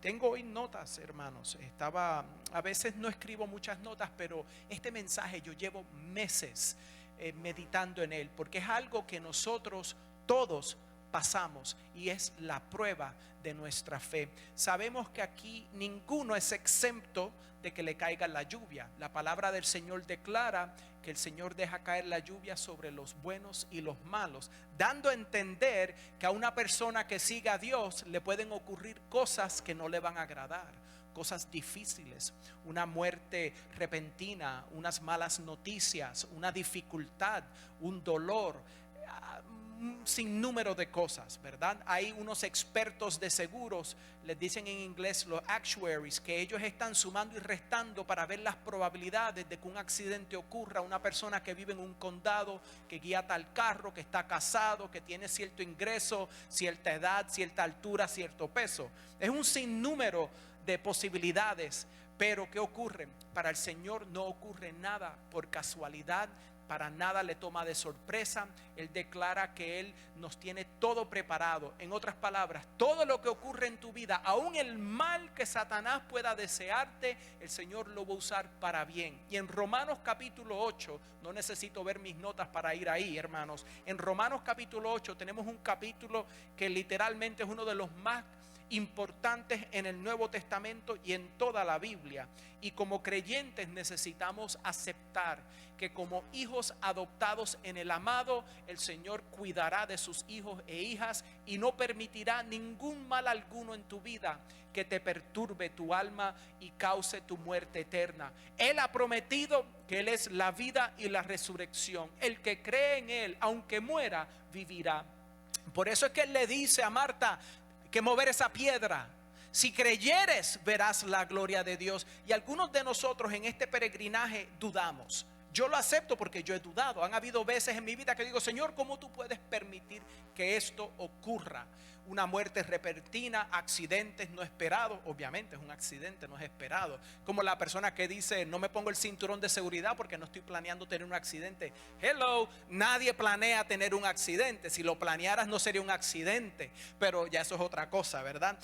Tengo hoy notas, hermanos. A veces no escribo muchas notas, pero este mensaje yo llevo meses meditando en él, porque es algo que nosotros todos pasamos y es la prueba de nuestra fe. Sabemos que aquí ninguno es exento de que le caiga la lluvia. La palabra del Señor declara que el Señor deja caer la lluvia sobre los buenos y los malos, dando a entender que a una persona que siga a Dios le pueden ocurrir cosas que no le van a agradar, cosas difíciles, una muerte repentina, unas malas noticias, una dificultad, un dolor, un sinnúmero de cosas, ¿verdad? Hay unos expertos de seguros, les dicen en inglés los actuaries, que ellos están sumando y restando para ver las probabilidades de que un accidente ocurra. Una persona que vive en un condado, que guía tal carro, que está casado, que tiene cierto ingreso, cierta edad, cierta altura, cierto peso. Es un sinnúmero de posibilidades, pero ¿qué ocurre? Para el Señor no ocurre nada por casualidad. Para nada le toma de sorpresa. Él declara que Él nos tiene todo preparado. En otras palabras, todo lo que ocurre en tu vida, aún el mal que Satanás pueda desearte, el Señor lo va a usar para bien. Y en Romanos capítulo 8, no necesito ver mis notas para ir ahí, hermanos. En Romanos capítulo 8 tenemos un capítulo que literalmente es uno de los más importantes en el Nuevo Testamento y en toda la Biblia. Y como creyentes necesitamos aceptar que como hijos adoptados en el amado, el Señor cuidará de sus hijos e hijas y no permitirá ningún mal alguno en tu vida que te perturbe tu alma y cause tu muerte eterna. Él ha prometido que Él es la vida y la resurrección. El que cree en Él, aunque muera, vivirá. Por eso es que Él le dice a Marta que mover esa piedra. Si creyeres, verás la gloria de Dios. Y algunos de nosotros en este peregrinaje dudamos. Yo lo acepto porque yo he dudado. Han habido veces en mi vida que digo: Señor, ¿cómo tú puedes permitir que esto ocurra? Una muerte repentina, accidentes no esperados. Obviamente es un accidente, no es esperado. Como la persona que dice: no me pongo el cinturón de seguridad porque no estoy planeando tener un accidente. Hello, nadie planea tener un accidente. Si lo planearas no sería un accidente, pero ya eso es otra cosa, ¿verdad?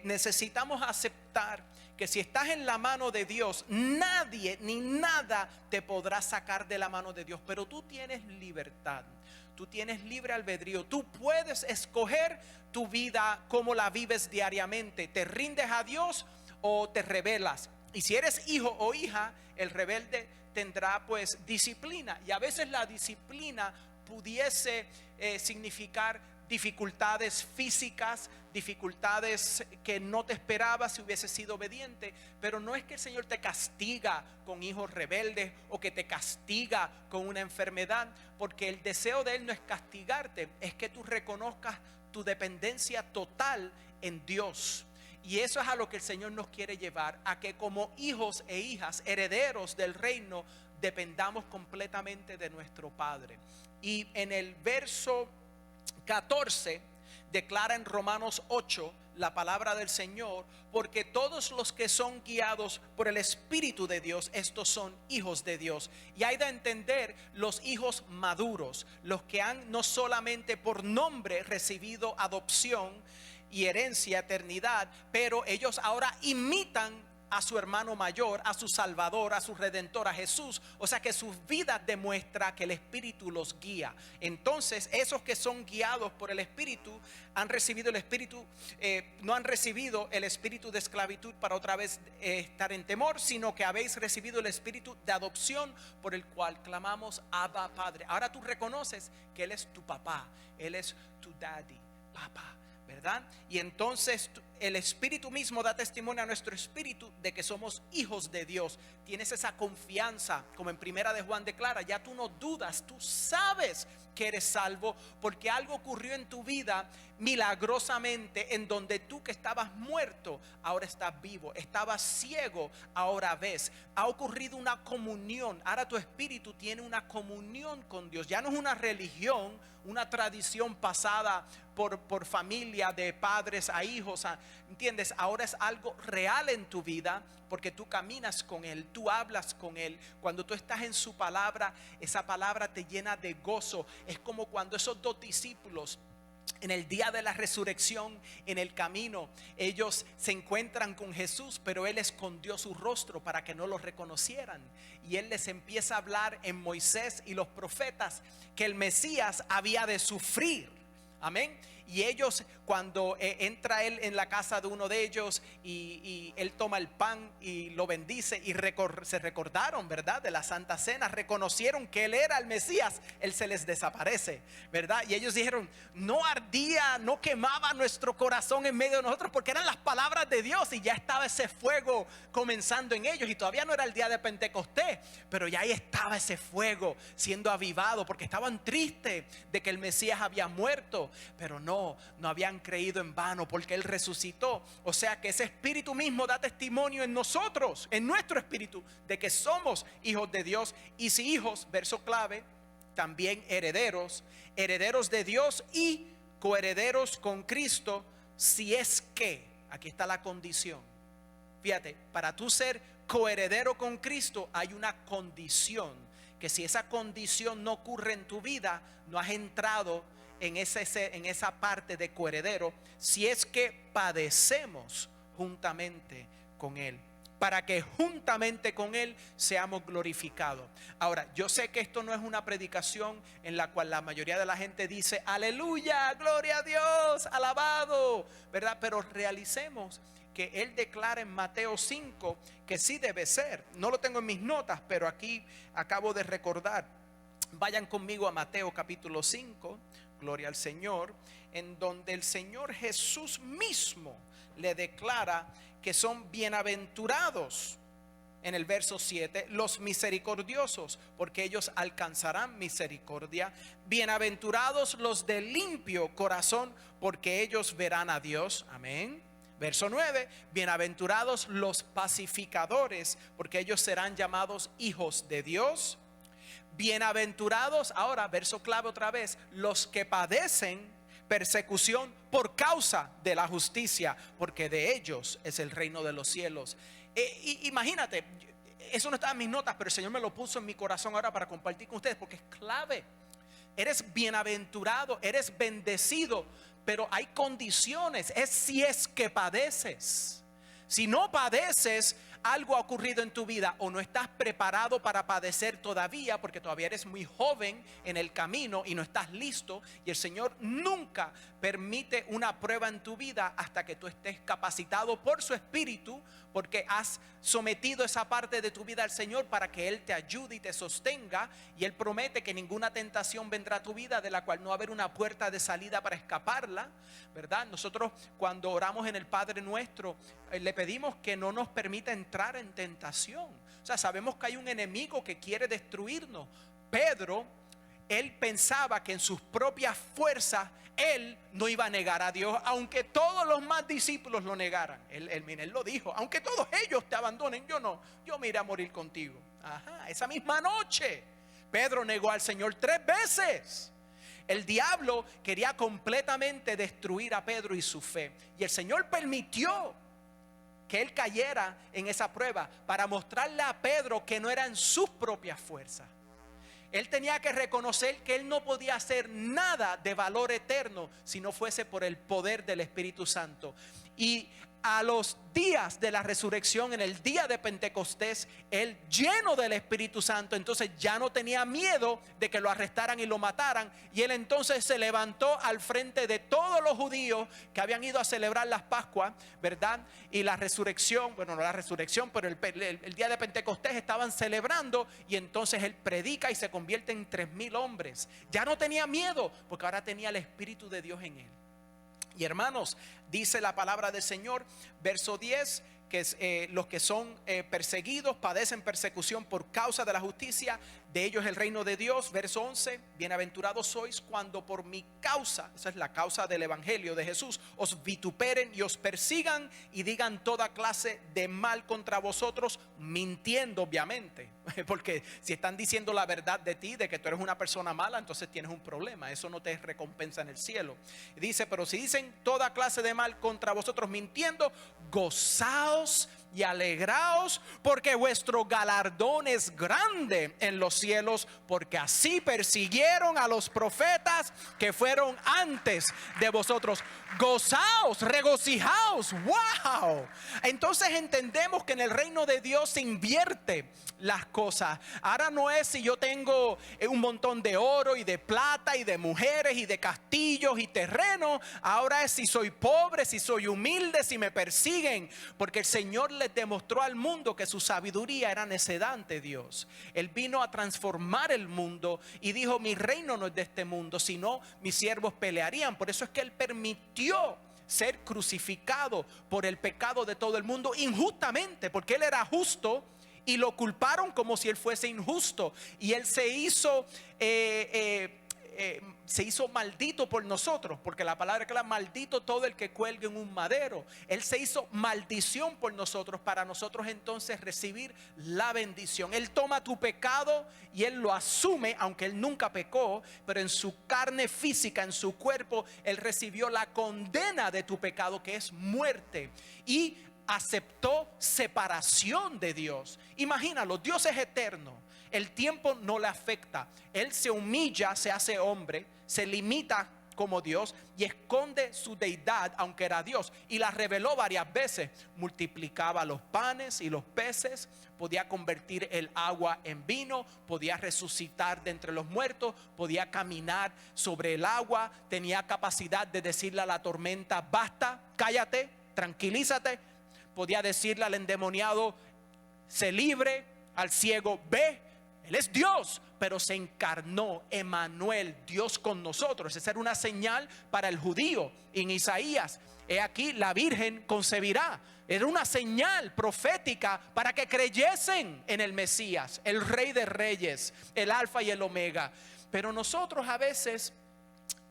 Necesitamos aceptar que si estás en la mano de Dios, nadie ni nada te podrá sacar de la mano de Dios. Pero tú tienes libertad, tú tienes libre albedrío, tú puedes escoger tu vida, cómo la vives diariamente. ¿Te rindes a Dios o te rebelas? Y si eres hijo o hija, el rebelde tendrá pues disciplina. Y a veces la disciplina pudiese significar dificultades físicas, dificultades que no te esperabas si hubieses sido obediente. Pero no es que el Señor te castiga con hijos rebeldes o que te castiga con una enfermedad, porque el deseo de Él no es castigarte, es que tú reconozcas tu dependencia total en Dios. Y eso es a lo que el Señor nos quiere llevar, a que como hijos e hijas, herederos del reino, dependamos completamente de nuestro Padre. Y en el verso 14 declara en Romanos 8 la palabra del Señor: porque todos los que son guiados por el Espíritu de Dios, estos son hijos de Dios. Y hay de entender los hijos maduros, los que han no solamente por nombre recibido adopción y herencia, eternidad, pero ellos ahora imitan a su hermano mayor, a su Salvador, a su Redentor, a Jesús. O sea que sus vidas demuestra que el Espíritu los guía. Entonces esos que son guiados por el Espíritu han recibido el Espíritu, no han recibido el espíritu de esclavitud para otra vez estar en temor, sino que habéis recibido el Espíritu de adopción, por el cual clamamos: Abba, Padre. Ahora tú reconoces que Él es tu papá, Él es tu daddy, papá, ¿verdad? Y entonces el Espíritu mismo da testimonio a nuestro espíritu de que somos hijos de Dios. Tienes esa confianza, como en Primera de Juan declara: ya tú no dudas, tú sabes que eres salvo, porque algo ocurrió en tu vida milagrosamente, en donde tú que estabas muerto, ahora estás vivo, estabas ciego, ahora ves. Ha ocurrido una comunión, ahora tu espíritu tiene una comunión con Dios. Ya no es una religión, una tradición pasada por familia, de padres a hijos, ¿entiendes? Ahora es algo real en tu vida, porque tú caminas con Él, tú hablas con Él. Cuando tú estás en su palabra, esa palabra te llena de gozo. Es como cuando esos dos discípulos En el día de la resurrección, en el camino, ellos se encuentran con Jesús, pero Él escondió su rostro para que no lo reconocieran. Y Él les empieza a hablar en Moisés y los profetas que el Mesías había de sufrir. Amén. Y ellos, cuando entra Él en la casa de uno de ellos y Él toma el pan y lo bendice y se recordaron, ¿verdad?, de la Santa Cena, reconocieron que Él era el Mesías. Él se les desaparece, ¿verdad? Y ellos dijeron, no ardía, no quemaba nuestro corazón en medio de nosotros, porque eran las palabras de Dios y ya estaba ese fuego comenzando en ellos. Y todavía no era el día de Pentecostés, pero ya ahí estaba ese fuego siendo avivado, porque estaban tristes de que el Mesías había muerto, pero no habían creído en vano, porque Él resucitó. O sea que ese espíritu mismo da testimonio en nosotros, en nuestro espíritu, de que somos hijos de Dios. Y si hijos, verso clave, también herederos, herederos de Dios y coherederos con Cristo, si es que, aquí está la condición. Fíjate, para tú ser coheredero con Cristo hay una condición, que si esa condición no ocurre en tu vida, no has entrado en esa parte de coheredero, si es que padecemos juntamente con Él, para que juntamente con Él seamos glorificados. Ahora, yo sé que esto no es una predicación en la cual la mayoría de la gente dice, aleluya, gloria a Dios, alabado, ¿verdad? Pero realicemos que Él declara en Mateo 5 que sí debe ser. No lo tengo en mis notas, pero aquí acabo de recordar. Vayan conmigo a Mateo capítulo 5, gloria al Señor, en donde el Señor Jesús mismo le declara que son bienaventurados, en el verso 7, los misericordiosos, porque ellos alcanzarán misericordia. Bienaventurados los de limpio corazón, porque ellos verán a Dios. Amén. Verso 9, bienaventurados los pacificadores, porque ellos serán llamados hijos de Dios. Bienaventurados, ahora verso clave otra vez, los que padecen persecución por causa de la justicia, porque de ellos es el reino de los cielos. Imagínate, eso no estaba en mis notas, pero el Señor me lo puso en mi corazón ahora para compartir con ustedes, porque es clave. Eres bienaventurado, eres bendecido, pero hay condiciones. Es si es que padeces. Si no padeces, algo ha ocurrido en tu vida, o no estás preparado para padecer todavía, porque todavía eres muy joven en el camino y no estás listo. Y el Señor nunca permite una prueba en tu vida hasta que tú estés capacitado por su Espíritu, porque has sometido esa parte de tu vida al Señor para que Él te ayude y te sostenga. Y Él promete que ninguna tentación vendrá a tu vida de la cual no va a haber una puerta de salida para escaparla, ¿verdad? Nosotros cuando oramos en el Padre Nuestro, le pedimos que no nos permita entrar en tentación. O sea, sabemos que hay un enemigo que quiere destruirnos. Pedro, él pensaba que en sus propias fuerzas él no iba a negar a Dios, aunque todos los más discípulos lo negaran. Él lo dijo, aunque todos ellos te abandonen, yo no, yo me iré a morir contigo. Ajá, esa misma noche Pedro negó al Señor 3 veces. El diablo quería completamente destruir a Pedro y su fe, y el Señor permitió que él cayera en esa prueba para mostrarle a Pedro que no era en sus propias fuerzas. Él tenía que reconocer que él no podía hacer nada de valor eterno si no fuese por el poder del Espíritu Santo. Y a los días de la resurrección, en el día de Pentecostés, él, lleno del Espíritu Santo, entonces ya no tenía miedo de que lo arrestaran y lo mataran. Y él entonces se levantó al frente de todos los judíos que habían ido a celebrar las Pascuas, ¿verdad? Y la resurrección, bueno, no la resurrección, pero el día de Pentecostés estaban celebrando, y entonces él predica y se convierte en 3,000 hombres. Ya no tenía miedo, porque ahora tenía el Espíritu de Dios en él. Y hermanos, dice la palabra del Señor, verso 10, que los que son perseguidos padecen persecución por causa de la justicia, de ellos el reino de Dios. Verso 11, bienaventurados sois cuando por mi causa, esa es la causa del evangelio de Jesús, os vituperen y os persigan y digan toda clase de mal contra vosotros, mintiendo obviamente, porque si están diciendo la verdad de ti, de que tú eres una persona mala, entonces tienes un problema, eso no te recompensa en el cielo. Dice, pero si dicen toda clase de mal contra vosotros mintiendo, gozaos y alegraos, porque vuestro galardón es grande en los cielos, porque así persiguieron a los profetas que fueron antes de vosotros. Gozaos, regocijaos. ¡Wow! Entonces entendemos que en el reino de Dios se invierte las cosas. Ahora no es si yo tengo un montón de oro y de plata y de mujeres y de castillos y terrenos. Ahora es si soy pobre, si soy humilde, si me persiguen. Porque el Señor les demostró al mundo que su sabiduría era necedad ante Dios. Él vino a transformar el mundo y dijo: mi reino no es de este mundo, sino mis siervos pelearían. Por eso es que Él permitió ser crucificado por el pecado de todo el mundo injustamente, porque Él era justo y lo culparon como si Él fuese injusto, y Él se hizo maldito por nosotros, porque la palabra clara: maldito todo el que cuelgue en un madero. Él se hizo maldición por nosotros, para nosotros entonces recibir la bendición. Él toma tu pecado y Él lo asume, aunque Él nunca pecó, pero en su carne física, en su cuerpo, Él recibió la condena de tu pecado, que es muerte, y aceptó separación de Dios. Imagínalo, Dios es eterno, el tiempo no le afecta. Él se humilla, se hace hombre, se limita como Dios y esconde su deidad, aunque era Dios, y la reveló varias veces. Multiplicaba los panes y los peces, podía convertir el agua en vino, podía resucitar de entre los muertos, podía caminar sobre el agua, tenía capacidad de decirle a la tormenta: basta, cállate, tranquilízate. Podía decirle al endemoniado: sé libre, al ciego: ve. Él es Dios, pero se encarnó, Emmanuel, Dios con nosotros. Esa era una señal para el judío. En Isaías: he aquí, la virgen concebirá. Era una señal profética para que creyesen en el Mesías, el Rey de Reyes, el Alfa y el Omega. Pero nosotros a veces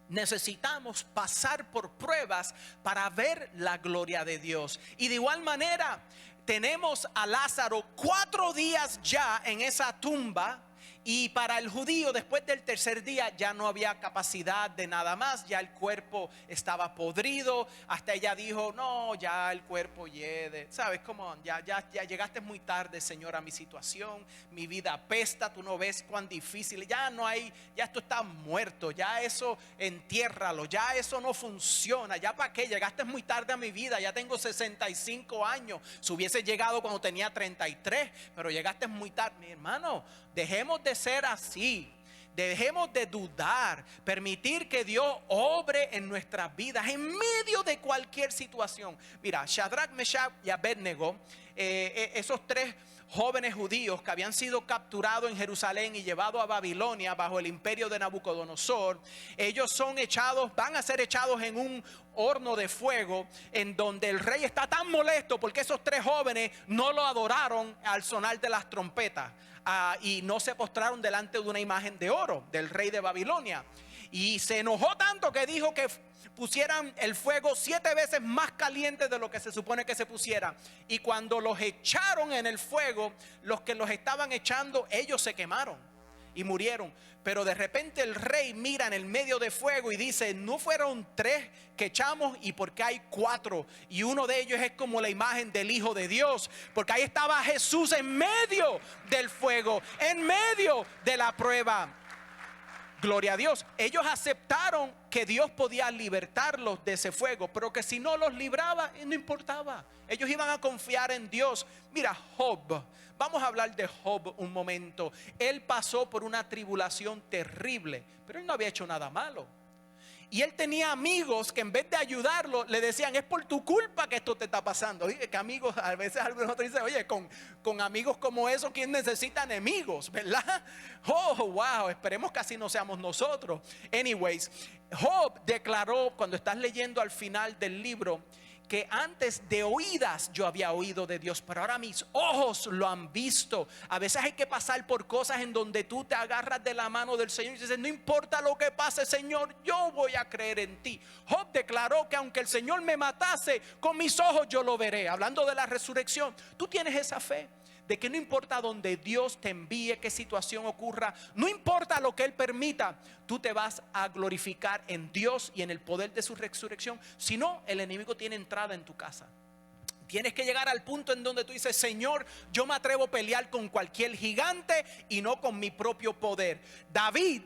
necesitamos pasar por pruebas para ver la gloria de Dios. Y de igual manera tenemos a Lázaro 4 días ya en esa tumba. Y para el judío, después del tercer día ya no había capacidad de nada más. Ya el cuerpo estaba podrido. Hasta ella dijo: no, ya el cuerpo hiede. ¿Sabes cómo? Ya llegaste muy tarde, Señor, a mi situación. Mi vida apesta. Tú no ves cuán difícil. Ya no hay, ya esto está muerto. Ya eso entiérralo. Ya eso no funciona. Ya para qué, llegaste muy tarde a mi vida. Ya tengo 65 años. Si hubiese llegado cuando tenía 33, pero llegaste muy tarde. Mi hermano, dejemos de ser así. Dejemos de dudar, permitir que Dios obre en nuestras vidas en medio de cualquier situación. Mira, Shadrach, Meshach y Abednego, esos 3 jóvenes judíos que habían sido capturados en Jerusalén y llevados a Babilonia bajo el imperio de Nabucodonosor, ellos van a ser echados en un horno de fuego, en donde el rey está tan molesto porque esos 3 jóvenes no lo adoraron al sonar de las trompetas. Y no se postraron delante de una imagen de oro del rey de Babilonia, y se enojó tanto que dijo que pusieran el fuego 7 veces más caliente de lo que se supone que se pusiera. Y cuando los echaron en el fuego, los que los estaban echando, ellos se quemaron y murieron. Pero de repente el rey mira en el medio de fuego y dice: no fueron 3 que echamos, y porque hay 4, y uno de ellos es como la imagen del Hijo de Dios, porque ahí estaba Jesús en medio del fuego, en medio de la prueba. Gloria a Dios. Ellos aceptaron que Dios podía libertarlos de ese fuego, pero que si no los libraba, no importaba. Ellos iban a confiar en Dios. Mira, Job. Vamos a hablar de Job un momento. Él pasó por una tribulación terrible, pero él no había hecho nada malo. Y él tenía amigos que en vez de ayudarlo le decían: es por tu culpa que esto te está pasando. Oye, que amigos, a veces algunos otros dicen: oye, con amigos como esos, ¿quién necesita enemigos? ¿Verdad? Oh, wow, esperemos que así no seamos nosotros. Anyways, Job declaró, cuando estás leyendo al final del libro, que antes de oídas yo había oído de Dios, pero ahora mis ojos lo han visto. A veces hay que pasar por cosas en donde tú te agarras de la mano del Señor y dices: no importa lo que pase, Señor, yo voy a creer en ti. Job declaró que aunque el Señor me matase, con mis ojos yo lo veré. Hablando de la resurrección, tú tienes esa fe de que no importa donde Dios te envíe, qué situación ocurra, no importa lo que Él permita, tú te vas a glorificar en Dios y en el poder de su resurrección. Si no, el enemigo tiene entrada en tu casa. Tienes que llegar al punto en donde tú dices: Señor, yo me atrevo a pelear con cualquier gigante y no con mi propio poder. David,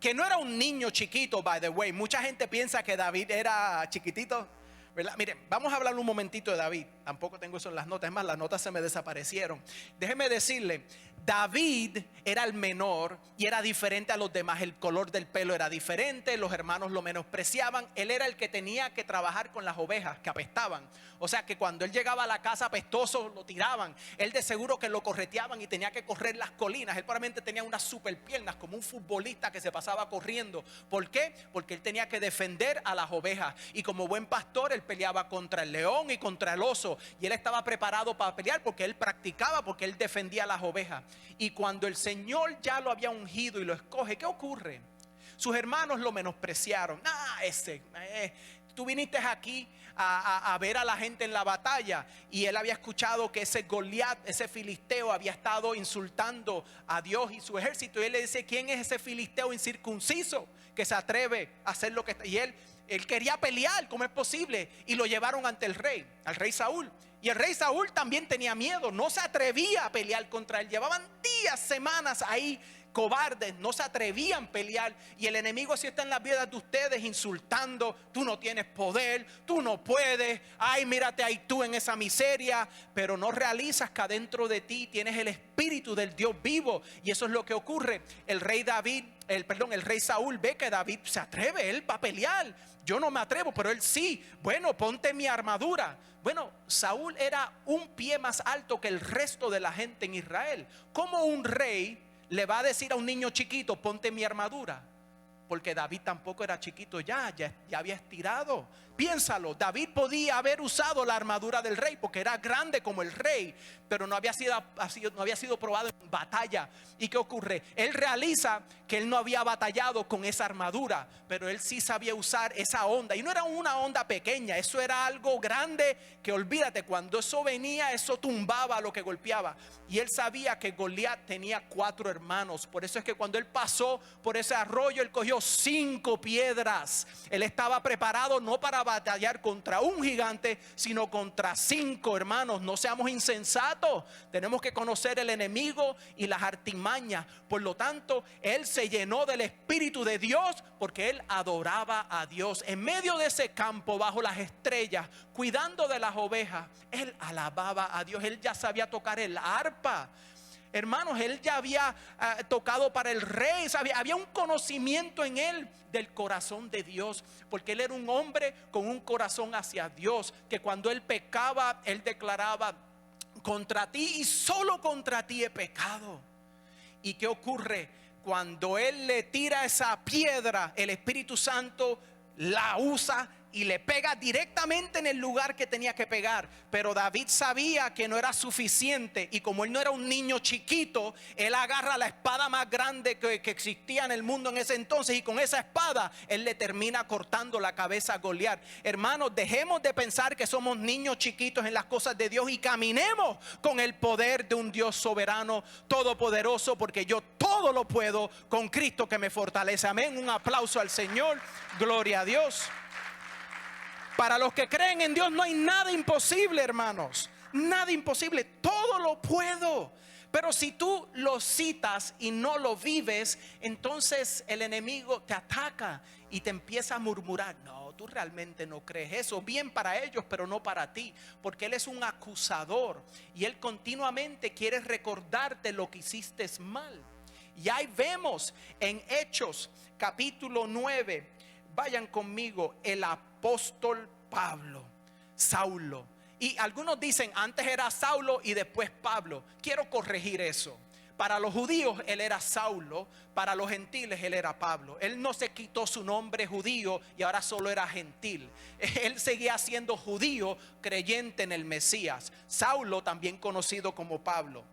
que no era un niño chiquito, by the way. Mucha gente piensa que David era chiquitito, ¿verdad? Miren, vamos a hablar un momentito de David. Tampoco tengo eso en las notas. Es más, las notas se me desaparecieron. Déjeme decirle, David era el menor y era diferente a los demás. El color del pelo era diferente, los hermanos lo menospreciaban. Él era el que tenía que trabajar con las ovejas que apestaban. O sea que cuando él llegaba a la casa apestoso, lo tiraban. Él de seguro que lo correteaban y tenía que correr las colinas. Él probablemente tenía unas super piernas, como un futbolista que se pasaba corriendo. ¿Por qué? Porque él tenía que defender a las ovejas. Y como buen pastor, él peleaba contra el león y contra el oso. Y él estaba preparado para pelear porque él practicaba, porque él defendía a las ovejas. Y cuando el Señor ya lo había ungido y lo escoge, ¿qué ocurre? Sus hermanos lo menospreciaron. Tú viniste aquí a ver a la gente en la batalla, y él había escuchado que ese Goliat, ese filisteo, había estado insultando a Dios y su ejército. Y él le dice: ¿quién es ese filisteo incircunciso que se atreve a hacer lo que está? Y él quería pelear, ¿cómo es posible? Y lo llevaron ante el rey, al rey Saúl. Y el rey Saúl también tenía miedo, no se atrevía a pelear contra él. Llevaban días, semanas ahí cobardes, no se atrevían a pelear. Y el enemigo así está en las vidas de ustedes, insultando: tú no tienes poder, tú no puedes, ay, mírate ahí tú en esa miseria. Pero no realizas que adentro de ti tienes el espíritu del Dios vivo. Y eso es lo que ocurre. El rey Saúl ve que David se atreve, él va a pelear. Yo no me atrevo, pero él sí. Bueno, ponte mi armadura. Bueno, Saúl era un pie más alto que el resto de la gente en Israel. ¿Cómo un rey le va a decir a un niño chiquito: ponte mi armadura? Porque David tampoco era chiquito, ya había estirado. Piénsalo, David podía haber usado la armadura del rey porque era grande como el rey, pero no había sido probado en batalla. ¿Y qué ocurre? Él realiza que él no había batallado con esa armadura, pero él sí sabía usar esa onda. Y no era una onda pequeña, eso era algo grande que, olvídate, cuando eso venía, eso tumbaba lo que golpeaba. Y él sabía que Goliat tenía 4 hermanos. Por eso es que cuando él pasó por ese arroyo, él cogió 5 piedras. Él estaba preparado no para batallar contra un gigante, sino contra 5 hermanos. No seamos insensatos. Tenemos que conocer el enemigo y las artimañas. Por lo tanto, él se llenó del Espíritu de Dios porque él adoraba a Dios. En medio de ese campo, bajo las estrellas, cuidando de las ovejas, él alababa a Dios. Él ya sabía tocar el arpa. Hermanos, él ya había tocado para el rey. Había un conocimiento en él del corazón de Dios, porque él era un hombre con un corazón hacia Dios, que cuando él pecaba, él declaraba: contra ti y solo contra ti he pecado. ¿Y qué ocurre? Cuando él le tira esa piedra, el Espíritu Santo la usa y le pega directamente en el lugar que tenía que pegar. Pero David sabía que no era suficiente, y como él no era un niño chiquito, él agarra la espada más grande que existía en el mundo en ese entonces, y con esa espada él le termina cortando la cabeza a Goliat. Hermanos, dejemos de pensar que somos niños chiquitos en las cosas de Dios y caminemos con el poder de un Dios soberano, todopoderoso, porque yo todo lo puedo con Cristo que me fortalece. Amén. Un aplauso al Señor. Gloria a Dios. Para los que creen en Dios no hay nada imposible, hermanos. Nada imposible, todo lo puedo. Pero si tú lo citas y no lo vives, entonces el enemigo te ataca y te empieza a murmurar: no, tú realmente no crees eso. Bien para ellos, pero no para ti, porque él es un acusador y él continuamente quiere recordarte lo que hiciste mal. Y ahí vemos en Hechos capítulo 9, vayan conmigo, el apóstol Pablo, Saulo. Y algunos dicen antes era Saulo y después Pablo. Quiero corregir eso. Para los judíos él era Saulo, para los gentiles él era Pablo. Él no se quitó su nombre judío y ahora solo era gentil. Él seguía siendo judío, creyente en el Mesías. Saulo, también conocido como Pablo,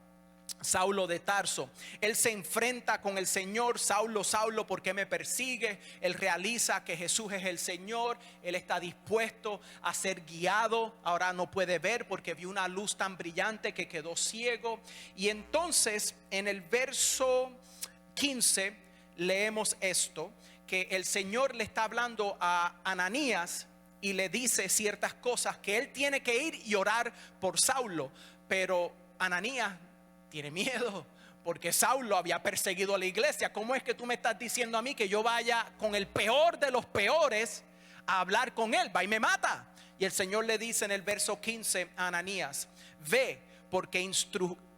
Saulo de Tarso. Él se enfrenta con el Señor. Saulo, Saulo, ¿por qué me persigues? Él realiza que Jesús es el Señor. Él está dispuesto a ser guiado. Ahora no puede ver porque vio una luz tan brillante que quedó ciego. Y entonces en el verso 15 leemos esto, que el Señor le está hablando a Ananías y le dice ciertas cosas que él tiene que ir y orar por Saulo. Pero Ananías tiene miedo porque Saulo había perseguido a la iglesia. ¿Cómo es que tú me estás diciendo a mí que yo vaya con el peor de los peores a hablar con él? Va y me mata. Y el Señor le dice en el verso 15 a Ananías: ve, porque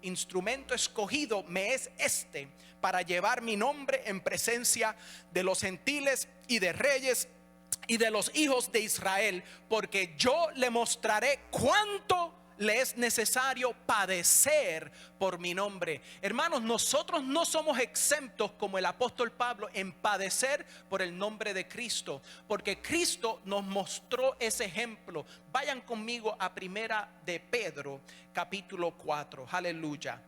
instrumento escogido me es este para llevar mi nombre en presencia de los gentiles y de reyes y de los hijos de Israel, porque yo le mostraré cuánto le es necesario padecer por mi nombre. Hermanos, nosotros no somos exentos como el apóstol Pablo en padecer por el nombre de Cristo, porque Cristo nos mostró ese ejemplo. Vayan conmigo a Primera de Pedro capítulo 4. Aleluya.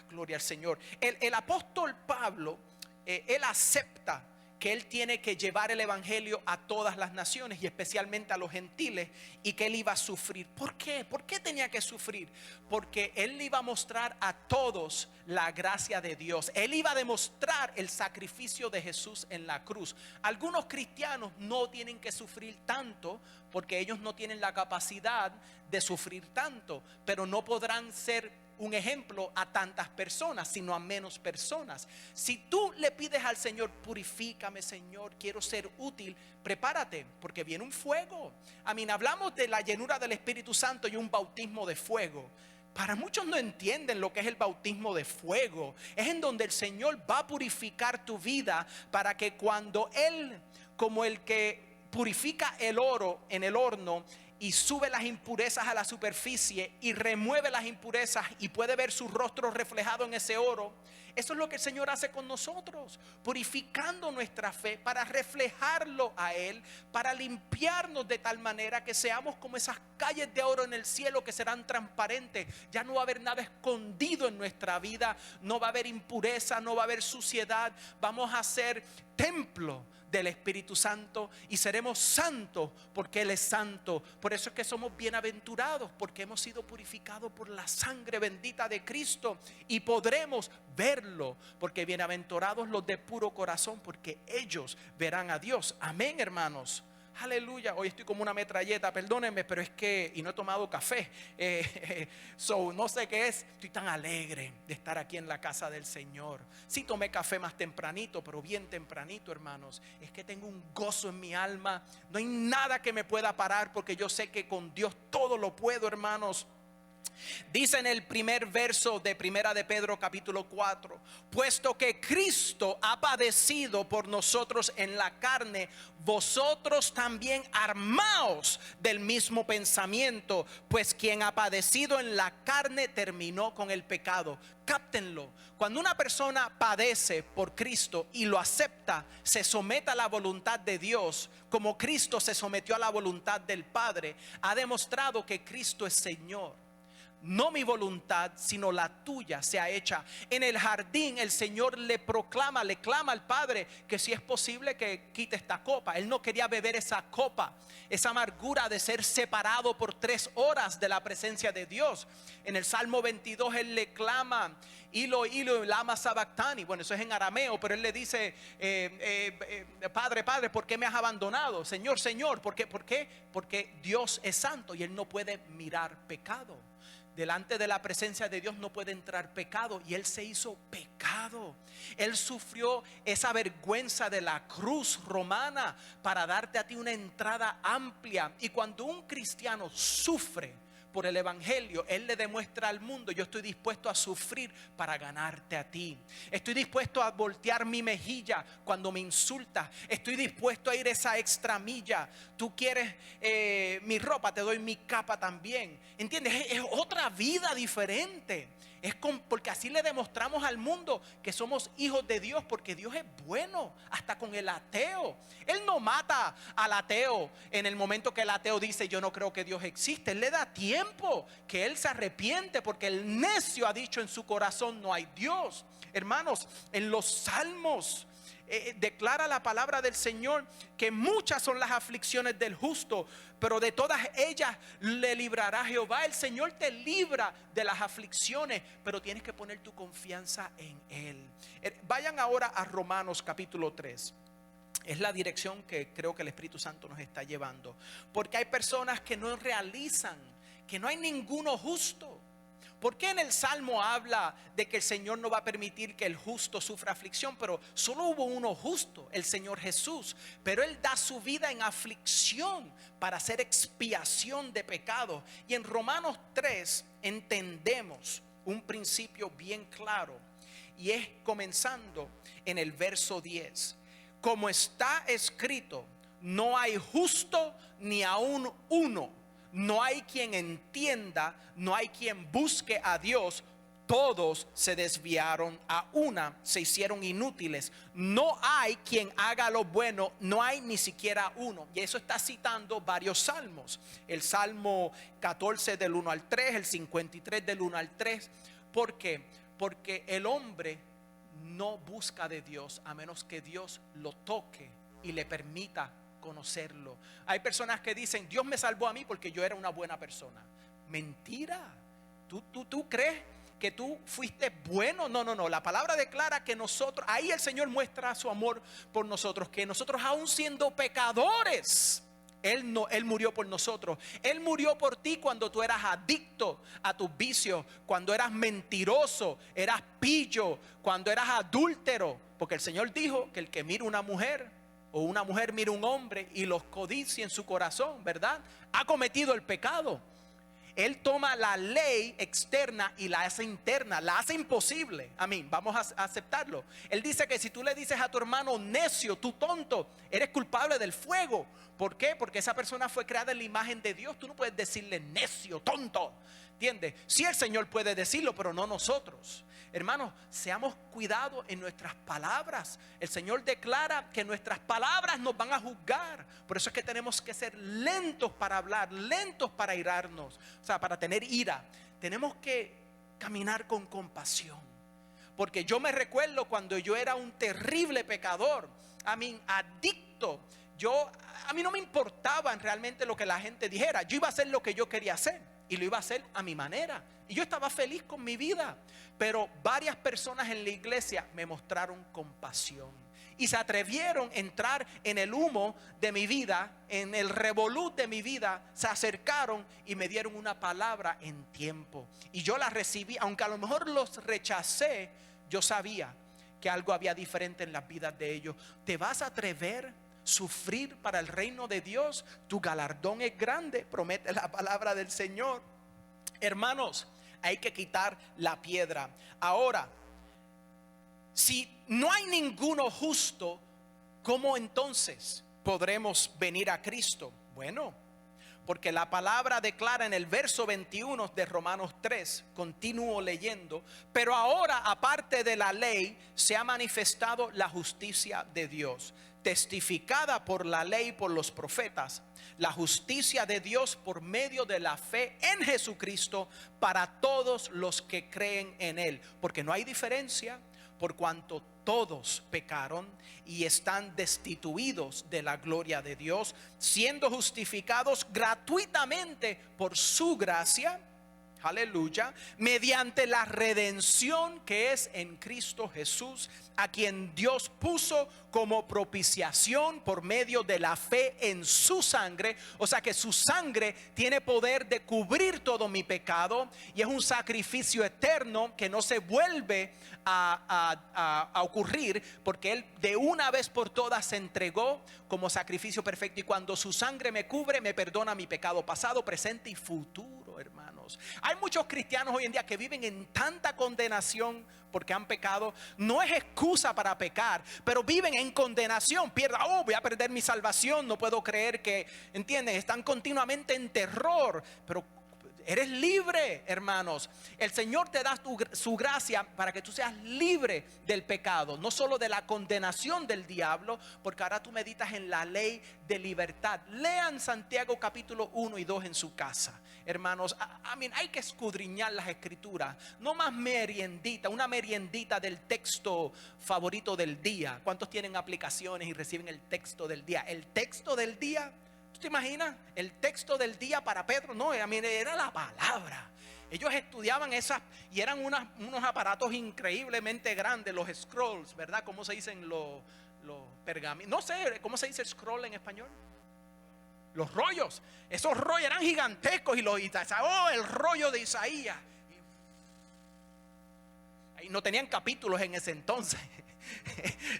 Gloria al Señor. El apóstol Pablo, él acepta que él tiene que llevar el evangelio a todas las naciones y especialmente a los gentiles, y que él iba a sufrir. ¿Por qué? ¿Por qué tenía que sufrir? Porque él le iba a mostrar a todos la gracia de Dios. Él iba a demostrar el sacrificio de Jesús en la cruz. Algunos cristianos no tienen que sufrir tanto porque ellos no tienen la capacidad de sufrir tanto, pero no podrán ser un ejemplo a tantas personas, sino a menos personas. Si tú le pides al Señor: purifícame, Señor, quiero ser útil, prepárate, porque viene un fuego. Hablamos de la llenura del Espíritu Santo y un bautismo de fuego. Para muchos no entienden lo que es el bautismo de fuego. Es en donde el Señor va a purificar tu vida, para que cuando Él, como el que purifica el oro en el horno y sube las impurezas a la superficie y remueve las impurezas y puede ver su rostro reflejado en ese oro, eso es lo que el Señor hace con nosotros, purificando nuestra fe para reflejarlo a Él, para limpiarnos de tal manera que seamos como esas calles de oro en el cielo que serán transparentes. Ya no va a haber nada escondido en nuestra vida, no va a haber impureza, no va a haber suciedad. Vamos a ser templo del Espíritu Santo y seremos santos porque Él es santo. Por eso es que somos bienaventurados, porque hemos sido purificados por la sangre bendita de Cristo y podremos verlo, porque bienaventurados los de puro corazón, porque ellos verán a Dios. Amén, hermanos. Aleluya. Hoy estoy como una metralleta, perdónenme, pero es que, y no he tomado café, no sé qué es. Estoy tan alegre de estar aquí en la casa del Señor. Sí tomé café más tempranito, pero bien tempranito, hermanos. Es que tengo un gozo en mi alma. No hay nada que me pueda parar, porque yo sé que con Dios todo lo puedo, hermanos. Dice en el primer verso de Primera de Pedro capítulo 4: puesto que Cristo ha padecido por nosotros en la carne, vosotros también armaos del mismo pensamiento, pues quien ha padecido en la carne terminó con el pecado. Cáptenlo. Cuando una persona padece por Cristo y lo acepta, se somete a la voluntad de Dios, como Cristo se sometió a la voluntad del Padre, ha demostrado que Cristo es Señor. No mi voluntad, sino la tuya sea hecha. En el jardín el Señor le clama al Padre que si es posible que quite esta copa. Él no quería beber esa copa, esa amargura de ser separado por 3 horas de la presencia de Dios. En el Salmo 22 él le clama: Hilo, lama sabactani. Bueno, eso es en arameo, pero él le dice: Padre, Padre, ¿por qué me has abandonado? Señor, Señor, ¿por qué? Porque Dios es santo y él no puede mirar pecado. Delante de la presencia de Dios no puede entrar pecado, y Él se hizo pecado. Él sufrió esa vergüenza de la cruz romana para darte a ti una entrada amplia. Y cuando un cristiano sufre por el evangelio, él le demuestra al mundo: yo estoy dispuesto a sufrir para ganarte a ti. Estoy dispuesto a voltear mi mejilla cuando me insultas. Estoy dispuesto a ir esa extra milla. Tú quieres mi ropa, te doy mi capa también. ¿Entiendes? Es otra vida diferente. Porque así le demostramos al mundo que somos hijos de Dios, porque Dios es bueno hasta con el ateo. Él no mata al ateo en el momento que el ateo dice: yo no creo que Dios existe. Él le da tiempo que él se arrepiente, porque el necio ha dicho en su corazón: no hay Dios. Hermanos, en los salmos declara la palabra del Señor que muchas son las aflicciones del justo, pero de todas ellas le librará Jehová. El Señor te libra de las aflicciones, pero tienes que poner tu confianza en Él. Vayan ahora a Romanos capítulo 3. Es la dirección que creo que el Espíritu Santo nos está llevando. Porque hay personas que no realizan que no hay ninguno justo. ¿Por qué en el Salmo habla de que el Señor no va a permitir que el justo sufra aflicción? Pero solo hubo uno justo, el Señor Jesús. Pero Él da su vida en aflicción para hacer expiación de pecado. Y en Romanos 3 entendemos un principio bien claro. Y es comenzando en el verso 10. Como está escrito, no hay justo ni aún uno. No hay quien entienda, no hay quien busque a Dios. Todos se desviaron, a una se hicieron inútiles. No hay quien haga lo bueno, no hay ni siquiera uno. Y eso está citando varios salmos. El Salmo 14 del 1 al 3, el 53 del 1 al 3. ¿Por qué? Porque el hombre no busca de Dios a menos que Dios lo toque y le permita conocerlo. Hay personas que dicen: Dios me salvó a mí porque yo era una buena persona. Mentira. ¿Tú crees que tú fuiste bueno? No. La palabra declara que nosotros, ahí el Señor muestra su amor por nosotros, que nosotros aún siendo pecadores, Él murió por nosotros. Él murió por ti cuando tú eras adicto a tus vicios, cuando eras mentiroso, eras pillo, cuando eras adúltero. Porque el Señor dijo que el que mira una mujer o una mujer mira un hombre y los codicia en su corazón, ¿verdad?, ha cometido el pecado. Él toma la ley externa y la hace interna, la hace imposible. Amén, vamos a aceptarlo. Él dice que si tú le dices a tu hermano necio, tú tonto, eres culpable del fuego. ¿Por qué? Porque esa persona fue creada en la imagen de Dios. Tú no puedes decirle necio, tonto, ¿entiendes? Sí, el Señor puede decirlo, pero no nosotros. Hermanos, seamos cuidados en nuestras palabras. El Señor declara que nuestras palabras nos van a juzgar. Por eso es que tenemos que ser lentos para hablar, lentos para irarnos, o sea, para tener ira. Tenemos que caminar con compasión. Porque yo me recuerdo cuando yo era un terrible pecador, adicto. A mí no me importaba realmente lo que la gente dijera. Yo iba a hacer lo que yo quería hacer y lo iba a hacer a mi manera. Y yo estaba feliz con mi vida. Pero varias personas en la iglesia me mostraron compasión y se atrevieron a entrar en el humo de mi vida, en el revolú de mi vida. Se acercaron y me dieron una palabra en tiempo. Y yo la recibí, aunque a lo mejor los rechacé. Yo sabía que algo había diferente en las vidas de ellos. ¿Te vas a atrever a sufrir para el reino de Dios? Tu galardón es grande, promete la palabra del Señor. Hermanos, hay que quitar la piedra. Ahora, si no hay ninguno justo, ¿cómo entonces podremos venir a Cristo? Bueno, porque la palabra declara en el verso 21 de Romanos 3, continúo leyendo: pero ahora, aparte de la ley, se ha manifestado la justicia de Dios, testificada por la ley y por los profetas, la justicia de Dios por medio de la fe en Jesucristo para todos los que creen en Él. Porque no hay diferencia, por cuanto todos pecaron y están destituidos de la gloria de Dios, siendo justificados gratuitamente por su gracia, aleluya, mediante la redención que es en Cristo Jesús, a quien Dios puso como propiciación por medio de la fe en su sangre. O sea que su sangre tiene poder de cubrir todo mi pecado, y es un sacrificio eterno que no se vuelve a ocurrir, porque Él de una vez por todas se entregó como sacrificio perfecto. Y cuando su sangre me cubre, me perdona mi pecado pasado, presente y futuro, hermanos. Hay muchos cristianos hoy en día que viven en tanta condenación porque han pecado. No es excusa para pecar, pero viven en condenación. Voy a perder mi salvación, no puedo creer que, ¿entienden? Están continuamente en terror. Pero eres libre, hermanos. El Señor te da su gracia para que tú seas libre del pecado, no solo de la condenación del diablo, porque ahora tú meditas en la ley de libertad. Lean Santiago capítulo 1 y 2 en su casa, hermanos. Hay que escudriñar las escrituras. No más meriendita, una meriendita del texto favorito del día. ¿Cuántos tienen aplicaciones y reciben el texto del día? El texto del día, ¿te imaginas? El texto del día para Pedro, no, era la palabra. Ellos estudiaban esas y eran unos aparatos increíblemente grandes, los scrolls, ¿verdad? ¿Cómo se dicen los pergaminos, no sé, ¿cómo se dice scroll en español? Los rollos, esos rollos eran gigantescos y el rollo de Isaías. Y no tenían capítulos en ese entonces.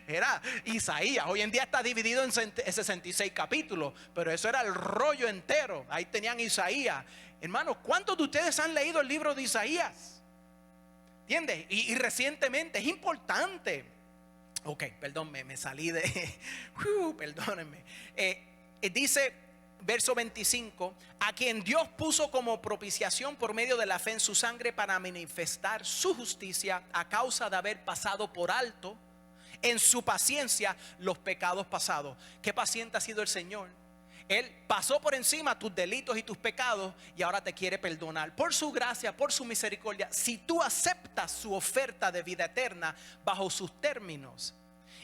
Era Isaías. Hoy en día está dividido en 66 capítulos, pero eso era el rollo entero. Ahí tenían Isaías. Hermanos, ¿cuántos de ustedes han leído el libro de Isaías? ¿Entiendes? Y recientemente es importante. Ok, perdón, me salí de perdónenme. Dice verso 25: a quien Dios puso como propiciación por medio de la fe en su sangre para manifestar su justicia a causa de haber pasado por alto en su paciencia los pecados pasados. ¿Qué paciente ha sido el Señor? Él pasó por encima tus delitos y tus pecados y ahora te quiere perdonar. Por su gracia, por su misericordia, si tú aceptas su oferta de vida eterna bajo sus términos.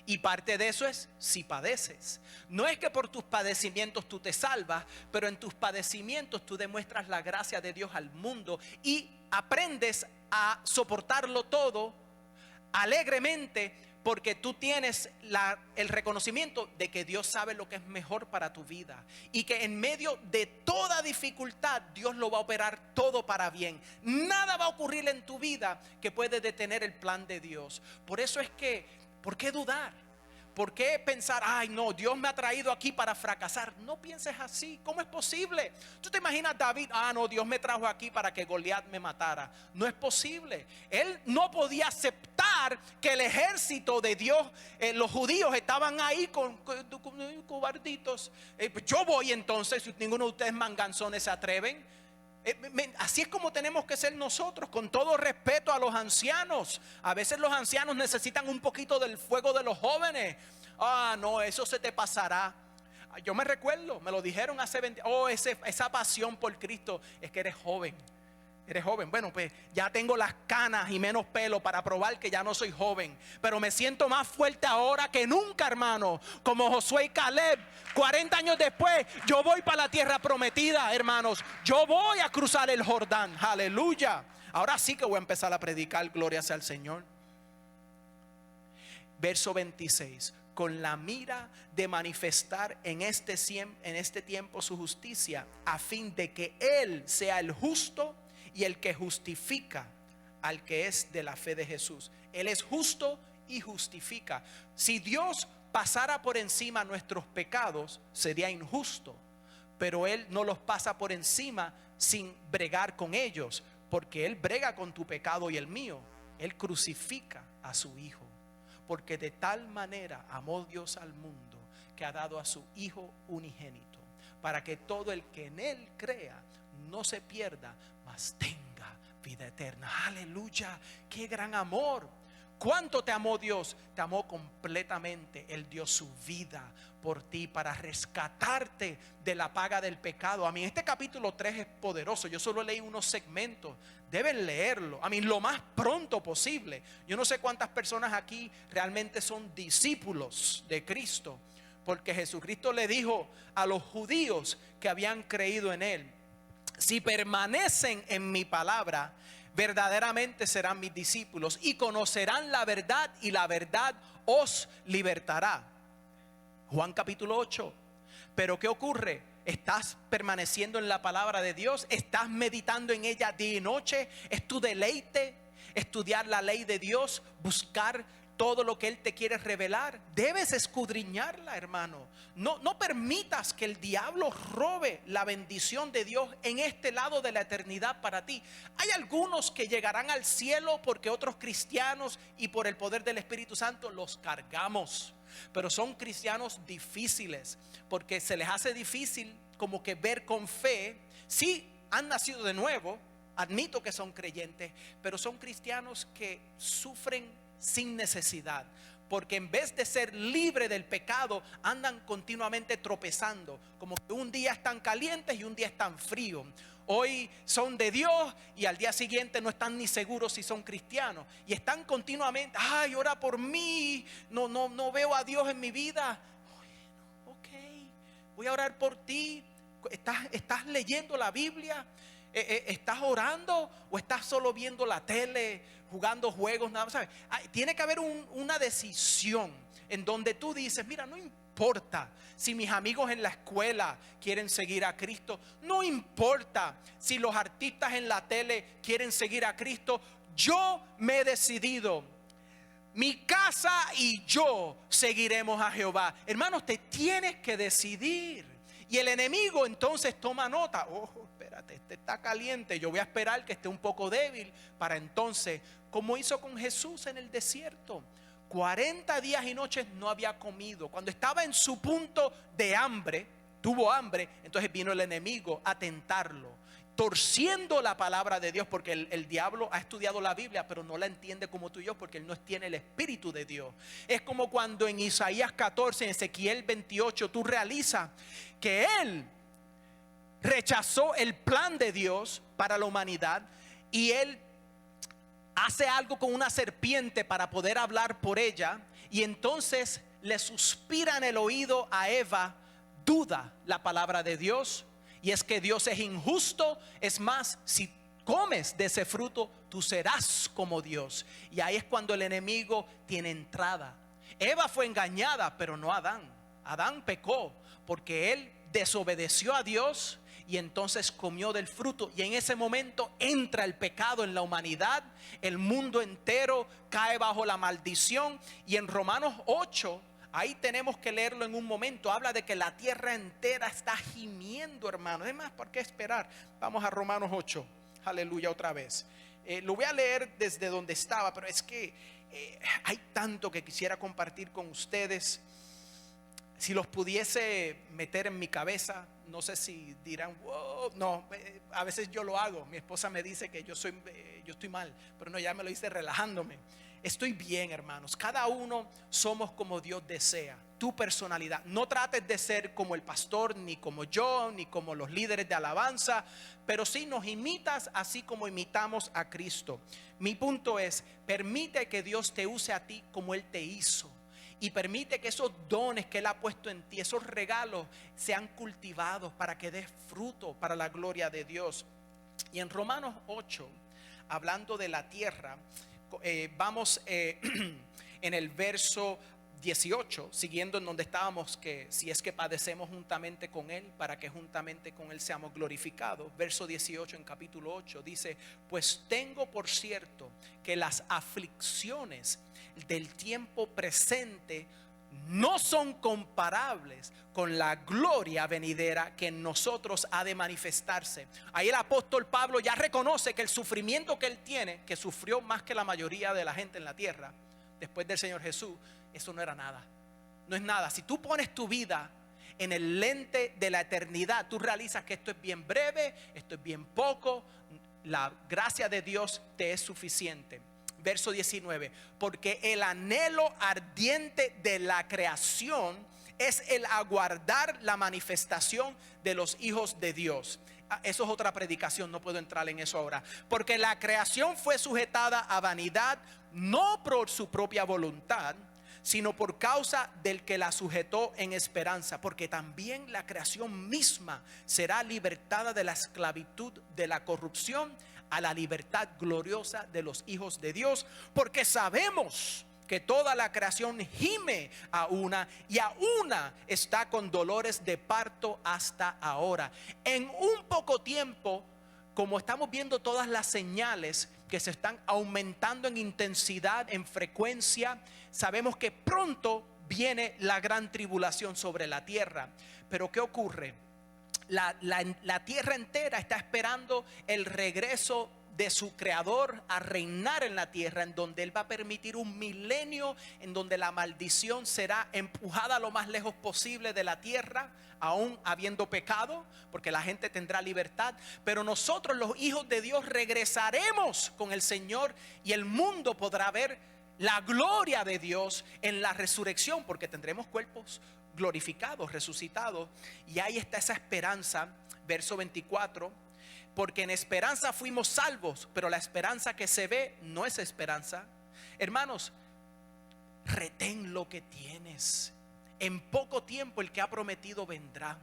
Y parte de eso es si padeces. No es que por tus padecimientos tú te salvas, pero en tus padecimientos tú demuestras la gracia de Dios al mundo y aprendes a soportarlo todo alegremente, porque tú tienes el reconocimiento de que Dios sabe lo que es mejor para tu vida y que en medio de toda dificultad Dios lo va a operar todo para bien. Nada va a ocurrir en tu vida que puede detener el plan de Dios. Por eso es que, ¿por qué dudar? ¿Por qué pensar, ay no, Dios me ha traído aquí para fracasar? No pienses así. ¿Cómo es posible? ¿Tú te imaginas David? Ah no, Dios me trajo aquí para que Goliat me matara. No es posible. Él no podía aceptar que el ejército de Dios, los judíos estaban ahí con cobarditos. Yo voy entonces, si ninguno de ustedes manganzones se atreven. Así es como tenemos que ser nosotros, con todo respeto a los ancianos. A veces los ancianos necesitan un poquito del fuego de los jóvenes. Ah, no, eso se te pasará. Yo me recuerdo, me lo dijeron hace 20. Esa pasión por Cristo es que eres joven. Eres joven. Bueno, pues ya tengo las canas y menos pelo para probar que ya no soy joven. Pero me siento más fuerte ahora que nunca, hermano. Como Josué y Caleb. 40 años después, yo voy para la tierra prometida, hermanos. Yo voy a cruzar el Jordán. Aleluya. Ahora sí que voy a empezar a predicar, gloria sea al Señor. Verso 26. Con la mira de manifestar en este tiempo su justicia, a fin de que Él sea el justo y el que justifica al que es de la fe de Jesús. Él es justo y justifica. Si Dios pasara por encima nuestros pecados, sería injusto. Pero Él no los pasa por encima sin bregar con ellos, porque Él brega con tu pecado y el mío. Él crucifica a su Hijo. Porque de tal manera amó Dios al mundo, que ha dado a su Hijo unigénito, para que todo el que en Él crea no se pierda, mas tenga vida eterna. Aleluya, qué gran amor. ¿Cuánto te amó Dios? Te amó completamente. Él dio su vida por ti para rescatarte de la paga del pecado. A mí este capítulo 3 es poderoso. Yo solo leí unos segmentos. Deben leerlo, a mí lo más pronto posible. Yo no sé cuántas personas aquí realmente son discípulos de Cristo, porque Jesucristo le dijo a los judíos que habían creído en Él: si permanecen en mi palabra, verdaderamente serán mis discípulos y conocerán la verdad y la verdad os libertará. Juan capítulo 8. Pero ¿qué ocurre? ¿Estás permaneciendo en la palabra de Dios? ¿Estás meditando en ella día y noche? ¿Es tu deleite estudiar la ley de Dios? ¿Buscar todo lo que Él te quiere revelar? Debes escudriñarla, hermano. No permitas que el diablo robe la bendición de Dios en este lado de la eternidad para ti. Hay algunos que llegarán al cielo porque otros cristianos y por el poder del Espíritu Santo los cargamos. Pero son cristianos difíciles, porque se les hace difícil como que ver con fe. Sí, han nacido de nuevo, admito que son creyentes, pero son cristianos que sufren sin necesidad, porque en vez de ser libre del pecado, andan continuamente tropezando, como que un día están calientes y un día están fríos. Hoy son de Dios y al día siguiente no están ni seguros si son cristianos, y están continuamente: ay, ora por mí, no veo a Dios en mi vida. Ok, voy a orar por ti. ¿Estás leyendo la Biblia? ¿Estás orando o estás solo viendo la tele, jugando juegos? Nada, ¿sabes? Tiene que haber una decisión. en donde tú dices, mira, no importa si mis amigos en la escuela quieren seguir a Cristo, no importa si los artistas en la tele quieren seguir a Cristo, yo me he decidido, mi casa y yo seguiremos a Jehová. Hermanos, te tienes que decidir. Y el enemigo entonces toma nota. Espérate, este está caliente, yo voy a esperar que esté un poco débil para entonces, como hizo con Jesús en el desierto. 40 días y noches no había comido. Cuando estaba en su punto de hambre, tuvo hambre, entonces vino el enemigo a tentarlo, torciendo la palabra de Dios, porque el diablo ha estudiado la Biblia, pero no la entiende como tú y yo, porque él no tiene el Espíritu de Dios. Es como cuando en Isaías 14, en Ezequiel 28, tú realizas que él rechazó el plan de Dios para la humanidad y él hace algo con una serpiente para poder hablar por ella, y entonces le suspira en el oído a Eva, duda la palabra de Dios, y es que Dios es injusto. Es más, si comes de ese fruto, tú serás como Dios. Y ahí es cuando el enemigo tiene entrada. Eva fue engañada, pero no Adán. Adán pecó porque él desobedeció a Dios y entonces comió del fruto, y en ese momento entra el pecado en la humanidad. El mundo entero cae bajo la maldición. Y en Romanos 8, ahí tenemos que leerlo en un momento, habla de que la tierra entera está gimiendo, hermano. Es más, ¿por qué esperar? Vamos a Romanos 8, aleluya, otra vez. Lo voy a leer desde donde estaba, pero es que hay tanto que quisiera compartir con ustedes. Si los pudiese meter en mi cabeza, no sé si dirán, wow, no, a veces yo lo hago. Mi esposa me dice que yo estoy mal, pero no, ya me lo hice relajándome. Estoy bien, hermanos. Cada uno somos como Dios desea. Tu personalidad. No trates de ser como el pastor, ni como yo, ni como los líderes de alabanza, pero sí nos imitas así como imitamos a Cristo. Mi punto es, permite que Dios te use a ti como Él te hizo. Y permite que esos dones que Él ha puesto en ti, esos regalos, sean cultivados para que des fruto para la gloria de Dios. Y en Romanos 8, hablando de la tierra, vamos en el verso 18, siguiendo en donde estábamos, que si es que padecemos juntamente con Él, para que juntamente con Él seamos glorificados. Verso 18 en capítulo 8 dice: pues tengo por cierto que las aflicciones del tiempo presente no son comparables con la gloria venidera que en nosotros ha de manifestarse. Ahí el apóstol Pablo ya reconoce que el sufrimiento que él tiene, que sufrió más que la mayoría de la gente en la tierra después del Señor Jesús, eso no era nada, no es nada. Si tú pones tu vida en el lente de la eternidad, tú realizas que esto es bien breve, esto es bien poco. La gracia de Dios te es suficiente. Verso 19, porque el anhelo ardiente de la creación es el aguardar la manifestación de los hijos de Dios. Eso es otra predicación, no puedo entrar en eso ahora. Porque la creación fue sujetada a vanidad, no por su propia voluntad, sino por causa del que la sujetó en esperanza. Porque también la creación misma será libertada de la esclavitud de la corrupción a la libertad gloriosa de los hijos de Dios. Porque sabemos que toda la creación gime a una, y a una está con dolores de parto hasta ahora. En un poco tiempo, como estamos viendo todas las señales que se están aumentando en intensidad, en frecuencia, sabemos que pronto viene la gran tribulación sobre la tierra. Pero ¿qué ocurre? La tierra entera está esperando el regreso de su creador a reinar en la tierra, en donde Él va a permitir un milenio en donde la maldición será empujada lo más lejos posible de la tierra, aún habiendo pecado, porque la gente tendrá libertad. Pero nosotros, los hijos de Dios, regresaremos con el Señor, y el mundo podrá ver la gloria de Dios en la resurrección, porque tendremos cuerpos glorificados, resucitados. Y ahí está esa esperanza. Verso 24: porque en esperanza fuimos salvos, pero la esperanza que se ve no es esperanza. Hermanos, retén lo que tienes. En poco tiempo el que ha prometido vendrá.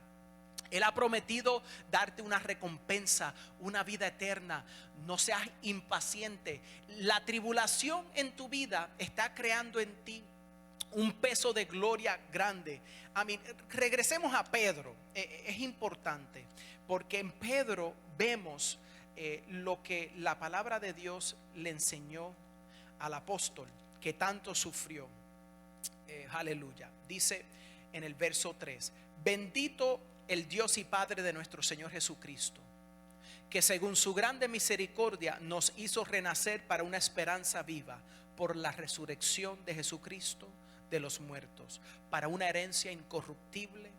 Él ha prometido darte una recompensa, una vida eterna. No seas impaciente. La tribulación en tu vida está creando en ti un peso de gloria grande. Regresemos a Pedro. Es importante porque en Pedro vemos lo que la palabra de Dios le enseñó al apóstol que tanto sufrió. Aleluya. Dice en el verso 3: bendito el Dios y Padre de nuestro Señor Jesucristo, que según su grande misericordia nos hizo renacer para una esperanza viva por la resurrección de Jesucristo de los muertos, para una herencia incorruptible,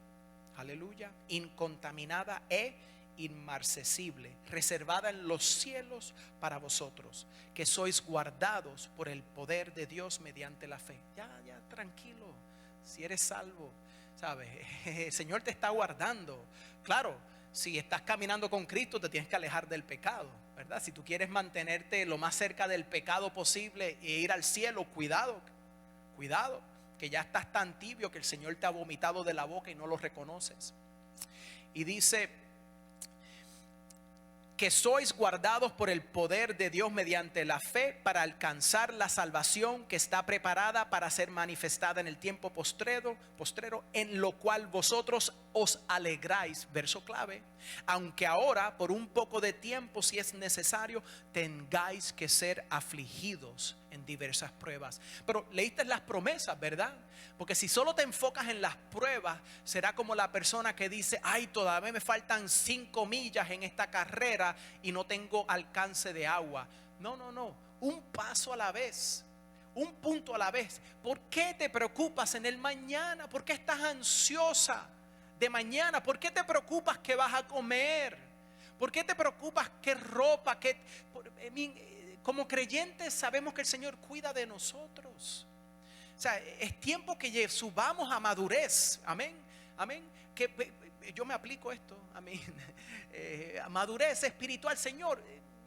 aleluya, incontaminada e inmarcesible, reservada en los cielos para vosotros, que sois guardados por el poder de Dios mediante la fe. Ya, tranquilo, si eres salvo, ¿sabes? El Señor te está guardando. Claro, si estás caminando con Cristo, te tienes que alejar del pecado, ¿verdad? Si tú quieres mantenerte lo más cerca del pecado posible e ir al cielo, cuidado, que ya estás tan tibio que el Señor te ha vomitado de la boca y no lo reconoces. Y dice que sois guardados por el poder de Dios mediante la fe para alcanzar la salvación que está preparada para ser manifestada en el tiempo postrero, en lo cual vosotros os alegráis, verso clave, aunque ahora por un poco de tiempo, si es necesario, tengáis que ser afligidos en diversas pruebas. Pero leíste las promesas, ¿verdad? Porque si solo te enfocas en las pruebas, será como la persona que dice: ay, todavía me faltan 5 millas en esta carrera y no tengo alcance de agua. No, un paso a la vez, un punto a la vez. ¿Por qué te preocupas en el mañana? ¿Por qué estás ansiosa de mañana? ¿Por qué te preocupas qué vas a comer? ¿Por qué te preocupas qué ropa? Como creyentes sabemos que el Señor cuida de nosotros. O sea, es tiempo que subamos a madurez. Amén. Que yo me aplico esto. Amén. A madurez espiritual. Señor,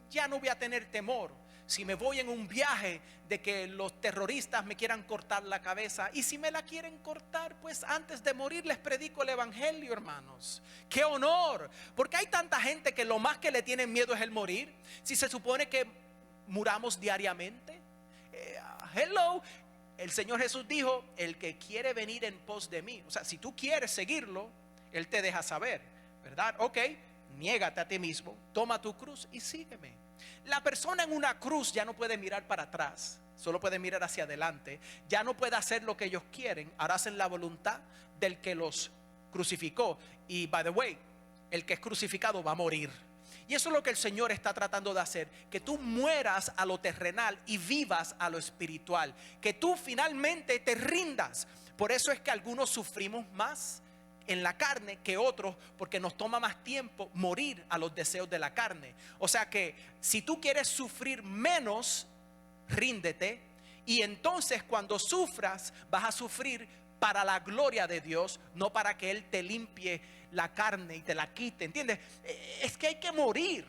ya no voy a tener temor si me voy en un viaje de que los terroristas me quieran cortar la cabeza. Y si me la quieren cortar, pues antes de morir les predico el evangelio, hermanos. ¡Qué honor! Porque hay tanta gente que lo más que le tienen miedo es el morir. Si se supone que muramos diariamente. Hello. El Señor Jesús dijo: el que quiere venir en pos de mí. O sea, si tú quieres seguirlo, Él te deja saber, ¿verdad? Ok, niégate a ti mismo, toma tu cruz y sígueme. La persona en una cruz ya no puede mirar para atrás, solo puede mirar hacia adelante. Ya no puede hacer lo que ellos quieren, ahora hacen la voluntad del que los crucificó. Y by the way, el que es crucificado va a morir. Y eso es lo que el Señor está tratando de hacer: que tú mueras a lo terrenal y vivas a lo espiritual, que tú finalmente te rindas. Por eso es que algunos sufrimos más en la carne que otros, porque nos toma más tiempo morir a los deseos de la carne. O sea que si tú quieres sufrir menos, ríndete, y entonces cuando sufras vas a sufrir para la gloria de Dios, no para que Él te limpie la carne y te la quite, ¿entiendes? Es que hay que morir.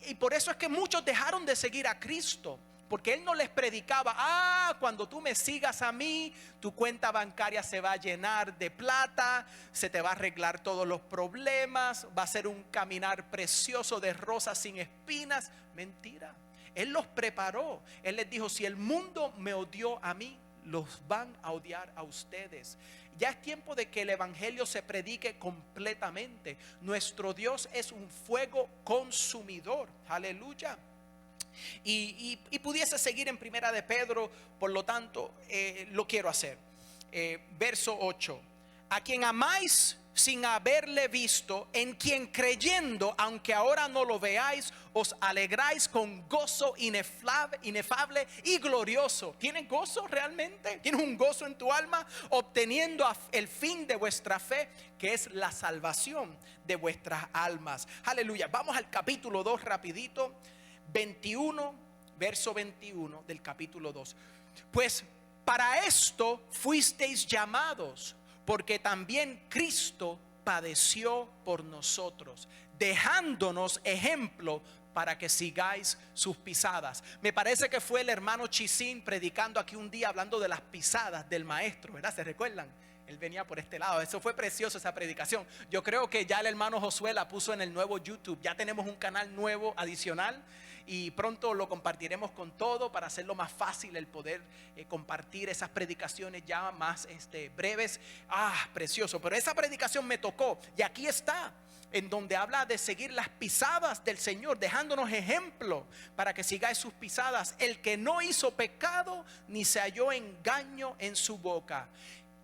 Y por eso es que muchos dejaron de seguir a Cristo, porque Él no les predicaba: cuando tú me sigas a mí, tu cuenta bancaria se va a llenar de plata, se te va a arreglar todos los problemas, va a ser un caminar precioso de rosas sin espinas. Mentira. Él los preparó. Él les dijo: si el mundo me odió a mí, los van a odiar a ustedes. Ya es tiempo de que el evangelio se predique completamente. Nuestro Dios es un fuego consumidor. Aleluya. Y pudiese seguir en Primera de Pedro, por lo tanto lo quiero hacer. Verso 8: a quien amáis sin haberle visto, en quien creyendo, aunque ahora no lo veáis, os alegráis con gozo inefable y glorioso. ¿Tienes gozo realmente? ¿Tienes un gozo en tu alma? Obteniendo el fin de vuestra fe, que es la salvación de vuestras almas. Aleluya. Vamos al capítulo 2 rapidito. 21, verso 21 del capítulo 2. Pues para esto fuisteis llamados, porque también Cristo padeció por nosotros, dejándonos ejemplo para que sigáis sus pisadas. Me parece que fue el hermano Chisín predicando aquí un día, hablando de las pisadas del maestro, ¿verdad? ¿Se recuerdan? Él venía por este lado. Eso fue precioso, esa predicación. Yo creo que ya el hermano Josué la puso en el nuevo YouTube. Ya tenemos un canal nuevo adicional y pronto lo compartiremos con todo para hacerlo más fácil el poder compartir esas predicaciones ya más breves. Precioso, pero esa predicación me tocó y aquí está, en donde habla de seguir las pisadas del Señor, dejándonos ejemplo para que sigáis sus pisadas. El que no hizo pecado ni se halló engaño en su boca,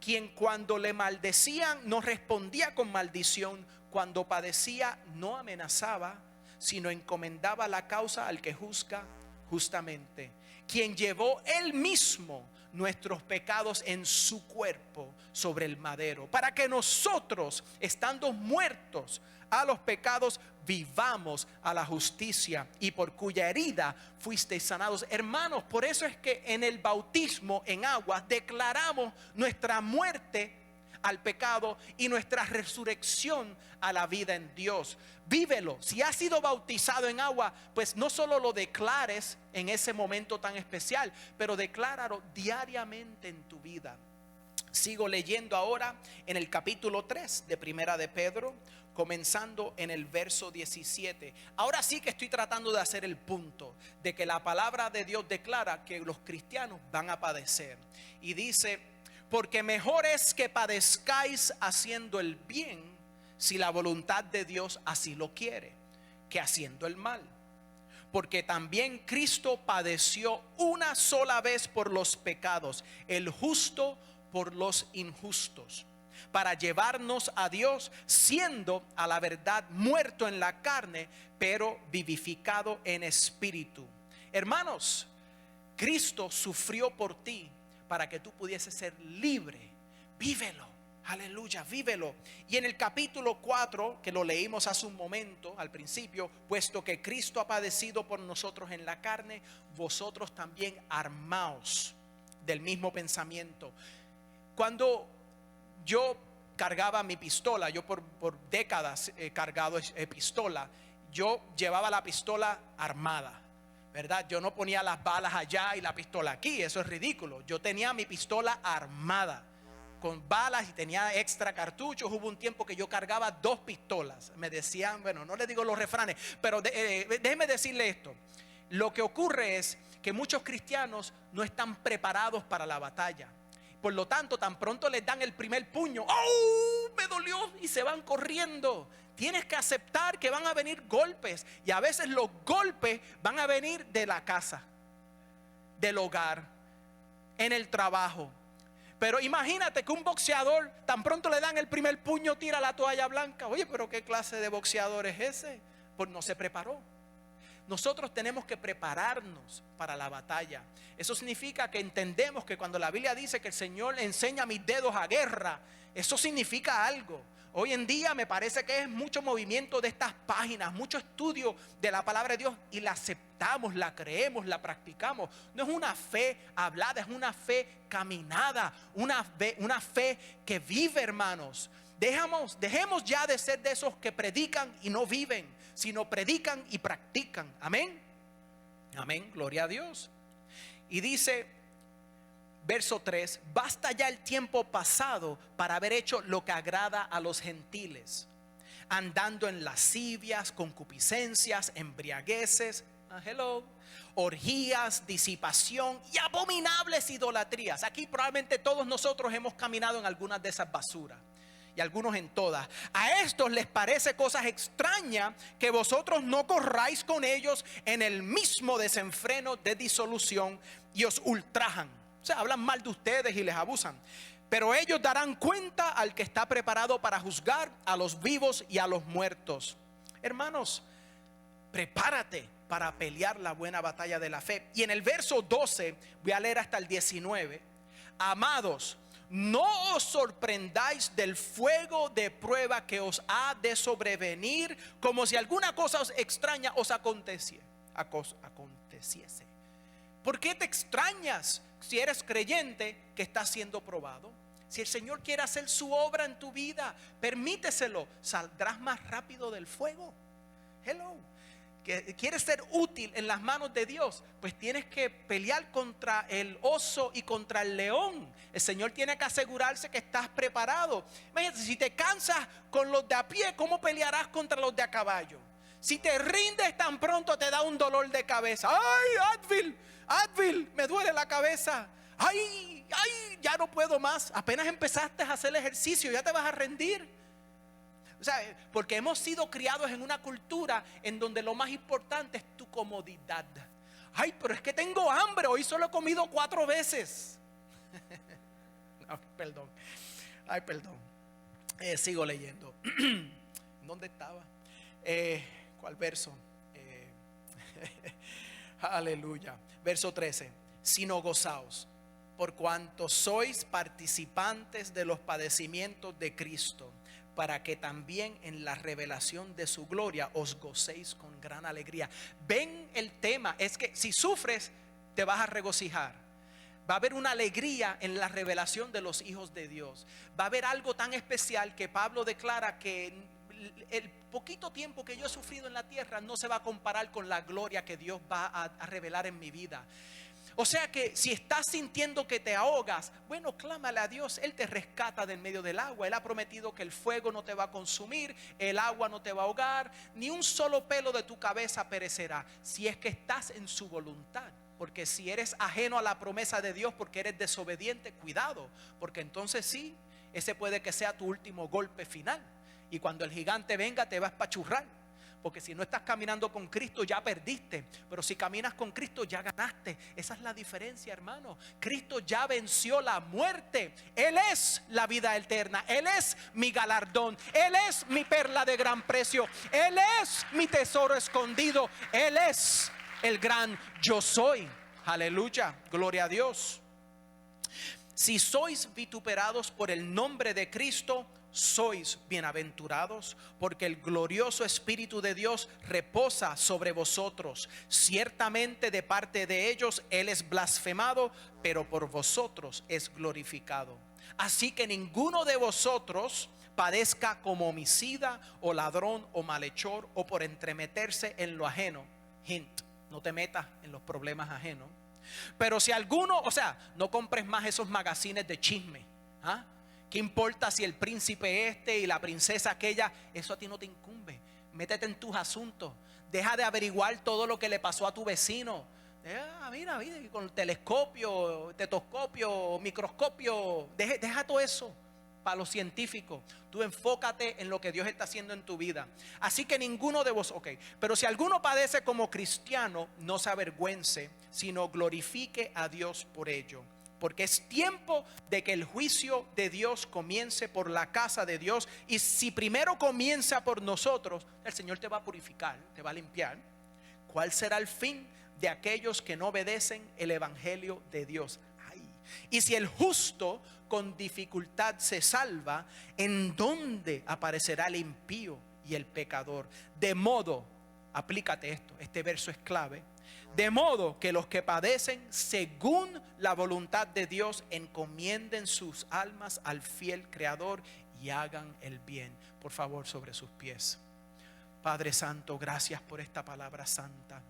quien cuando le maldecían no respondía con maldición, cuando padecía no amenazaba, sino encomendaba la causa al que juzga justamente, quien llevó él mismo nuestros pecados en su cuerpo sobre el madero, para que nosotros, estando muertos a los pecados, vivamos a la justicia, y por cuya herida fuisteis sanados. Hermanos, por eso es que en el bautismo en agua declaramos nuestra muerte al pecado y nuestra resurrección a la vida en Dios. Vívelo. Si has sido bautizado en agua, pues no solo lo declares en ese momento tan especial, pero decláralo diariamente en tu vida. Sigo leyendo ahora en el capítulo 3 de Primera de Pedro, comenzando en el verso 17. Ahora sí que estoy tratando de hacer el punto de que la palabra de Dios declara que los cristianos van a padecer. Y dice: porque mejor es que padezcáis haciendo el bien, si la voluntad de Dios así lo quiere, que haciendo el mal. Porque también Cristo padeció una sola vez por los pecados, el justo por los injustos, para llevarnos a Dios, siendo a la verdad muerto en la carne, pero vivificado en espíritu. Hermanos, Cristo sufrió por ti para que tú pudieses ser libre. Vívelo, aleluya, vívelo. Y en el capítulo 4, que lo leímos hace un momento al principio: puesto que Cristo ha padecido por nosotros en la carne, vosotros también armaos del mismo pensamiento. Cuando yo cargaba mi pistola, yo por décadas he cargado pistola, yo llevaba la pistola armada, ¿verdad? Yo no ponía las balas allá y la pistola aquí, eso es ridículo. Yo tenía mi pistola armada con balas y tenía extra cartuchos. Hubo un tiempo que yo cargaba 2 pistolas. Me decían, bueno, no les digo los refranes, pero déjeme decirle esto. Lo que ocurre es que muchos cristianos no están preparados para la batalla. Por lo tanto, tan pronto les dan el primer puño, ¡oh! Me dolió, y se van corriendo. Tienes que aceptar que van a venir golpes, y a veces los golpes van a venir de la casa, del hogar, en el trabajo. Pero imagínate que un boxeador, tan pronto le dan el primer puño, tira la toalla blanca. Oye, pero ¿qué clase de boxeador es ese? Pues no se preparó. Nosotros tenemos que prepararnos para la batalla. Eso significa que entendemos que cuando la Biblia dice que el Señor enseña mis dedos a guerra, eso significa algo. Hoy en día me parece que es mucho movimiento de estas páginas, mucho estudio de la palabra de Dios, y la aceptamos, la creemos, la practicamos. No es una fe hablada, es una fe caminada, una fe que vive, hermanos. Dejemos ya de ser de esos que predican y no viven, sino predican y practican. Amén. Amén, gloria a Dios. Y dice, verso 3: basta ya el tiempo pasado para haber hecho lo que agrada a los gentiles, andando en lascivias, concupiscencias, embriagueces, orgías, disipación y abominables idolatrías. Aquí probablemente todos nosotros hemos caminado en algunas de esas basuras, y algunos en todas. A estos les parece cosas extrañas que vosotros no corráis con ellos en el mismo desenfreno de disolución, y os ultrajan. O sea, hablan mal de ustedes y les abusan. Pero ellos darán cuenta al que está preparado para juzgar a los vivos y a los muertos. Hermanos, prepárate para pelear la buena batalla de la fe. Y en el verso 12, voy a leer hasta el 19. Amados, no os sorprendáis del fuego de prueba que os ha de sobrevenir, como si alguna cosa extraña os aconteciese. ¿Por qué te extrañas si eres creyente que estás siendo probado? Si el Señor quiere hacer su obra en tu vida, permíteselo. Saldrás más rápido del fuego. Que quieres ser útil en las manos de Dios, pues tienes que pelear contra el oso y contra el león. El Señor tiene que asegurarse que estás preparado. Imagínate, si te cansas con los de a pie, ¿cómo pelearás contra los de a caballo? Si te rindes tan pronto te da un dolor de cabeza. ¡Ay, Advil, me duele la cabeza! ¡Ay, ya no puedo más! Apenas empezaste a hacer el ejercicio, ya te vas a rendir. O sea, porque hemos sido criados en una cultura en donde lo más importante es tu comodidad. ¡Ay, pero es que tengo hambre! Hoy solo he comido 4 veces. No, perdón. Ay, perdón. Sigo leyendo. ¿Dónde estaba? ¿Cuál verso? Aleluya. Verso 13. Sino gozaos, por cuanto sois participantes de los padecimientos de Cristo, para que también en la revelación de su gloria os gocéis con gran alegría. Ven, el tema es que si sufres, te vas a regocijar. Va a haber una alegría en la revelación de los hijos de Dios. Va a haber algo tan especial que Pablo declara que el poquito tiempo que yo he sufrido en la tierra no se va a comparar con la gloria que Dios va a revelar en mi vida. O sea que si estás sintiendo que te ahogas, bueno, clámale a Dios. Él te rescata del medio del agua. Él ha prometido que el fuego no te va a consumir, el agua no te va a ahogar, ni un solo pelo de tu cabeza perecerá, si es que estás en su voluntad. Porque si eres ajeno a la promesa de Dios porque eres desobediente, cuidado, porque entonces sí, ese puede que sea tu último golpe final. Y cuando el gigante venga te va a espachurrar. Porque si no estás caminando con Cristo ya perdiste, pero si caminas con Cristo ya ganaste. Esa es la diferencia, hermano. Cristo ya venció la muerte. Él es la vida eterna. Él es mi galardón. Él es mi perla de gran precio. Él es mi tesoro escondido. Él es el gran yo soy. Aleluya, gloria a Dios. Si sois vituperados por el nombre de Cristo, sois bienaventurados, porque el glorioso Espíritu de Dios reposa sobre vosotros. Ciertamente de parte de ellos Él es blasfemado, pero por vosotros es glorificado. Así que ninguno de vosotros padezca como homicida o ladrón o malhechor o por entremeterse en lo ajeno. Hint, no te metas en los problemas ajenos. Pero si alguno, o sea, no compres más esos magazines de chisme. ¿Qué importa si el príncipe este y la princesa aquella? Eso a ti no te incumbe. Métete en tus asuntos. Deja de averiguar todo lo que le pasó a tu vecino. Mira, con telescopio, estetoscopio, microscopio. Deja todo eso para los científicos. Tú enfócate en lo que Dios está haciendo en tu vida. Así que ninguno de vosotros, pero si alguno padece como cristiano, no se avergüence, sino glorifique a Dios por ello. Porque es tiempo de que el juicio de Dios comience por la casa de Dios. Y si primero comienza por nosotros, el Señor te va a purificar, te va a limpiar. ¿Cuál será el fin de aquellos que no obedecen el evangelio de Dios? Y si el justo con dificultad se salva, ¿en dónde aparecerá el impío y el pecador? De modo, aplícate esto, este verso es clave. De modo que los que padecen según la voluntad de Dios encomienden sus almas al fiel Creador y hagan el bien. Por favor, sobre sus pies. Padre Santo, gracias por esta palabra santa.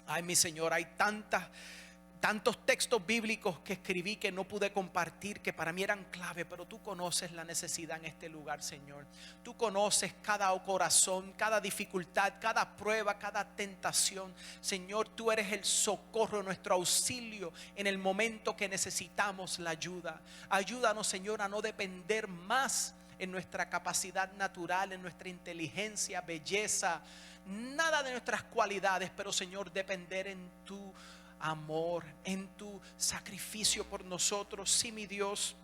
Ay, mi Señor, hay tantos textos bíblicos que escribí que no pude compartir, que para mí eran clave, pero tú conoces la necesidad en este lugar, Señor. Tú conoces cada corazón, cada dificultad, cada prueba, cada tentación. Señor, tú eres el socorro, nuestro auxilio en el momento que necesitamos la ayuda. Ayúdanos, Señor, a no depender más en nuestra capacidad natural, en nuestra inteligencia, belleza, nada de nuestras cualidades, pero Señor, depender en tu amor, en tu sacrificio por nosotros. Sí, mi Dios,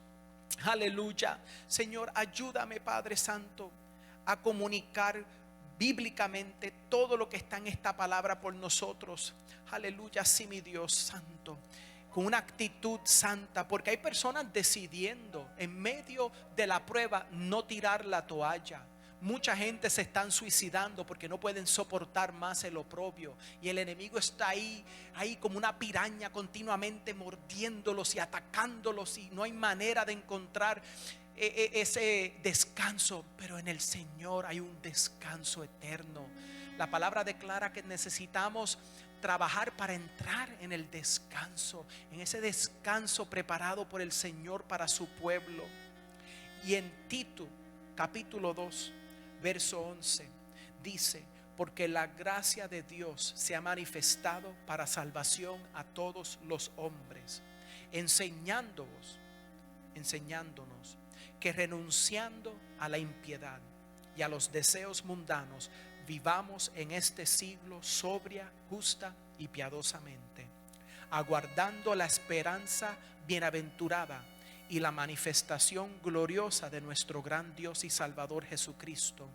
aleluya. Señor, ayúdame, Padre Santo, a comunicar bíblicamente todo lo que está en esta palabra por nosotros. Aleluya, sí, mi Dios santo, con una actitud santa, porque hay personas decidiendo en medio de la prueba no tirar la toalla. Mucha gente se están suicidando porque no pueden soportar más el oprobio. Y el enemigo está ahí como una piraña, continuamente mordiéndolos y atacándolos. Y no hay manera de encontrar ese descanso. Pero en el Señor hay un descanso eterno. La palabra declara que necesitamos trabajar para entrar en el descanso. En ese descanso preparado por el Señor para su pueblo. Y en Tito capítulo 2 verso 11 dice: porque la gracia de Dios se ha manifestado para salvación a todos los hombres, enseñándonos que renunciando a la impiedad y a los deseos mundanos, vivamos en este siglo sobria, justa y piadosamente, aguardando la esperanza bienaventurada y la manifestación gloriosa de nuestro gran Dios y Salvador Jesucristo,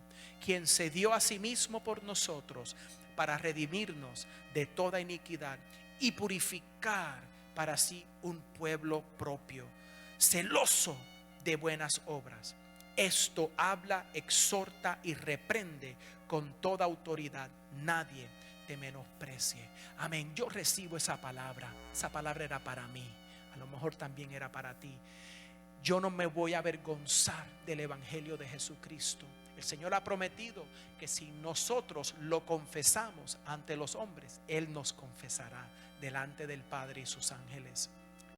quien se dio a sí mismo por nosotros para redimirnos de toda iniquidad y purificar para sí un pueblo propio, celoso de buenas obras. Esto habla, exhorta y reprende con toda autoridad. Nadie te menosprecie. Amén. Yo recibo esa palabra. Esa palabra era para mí. A lo mejor también era para ti. Yo no me voy a avergonzar del evangelio de Jesucristo. El Señor ha prometido que si nosotros lo confesamos ante los hombres, Él nos confesará delante del Padre y sus ángeles.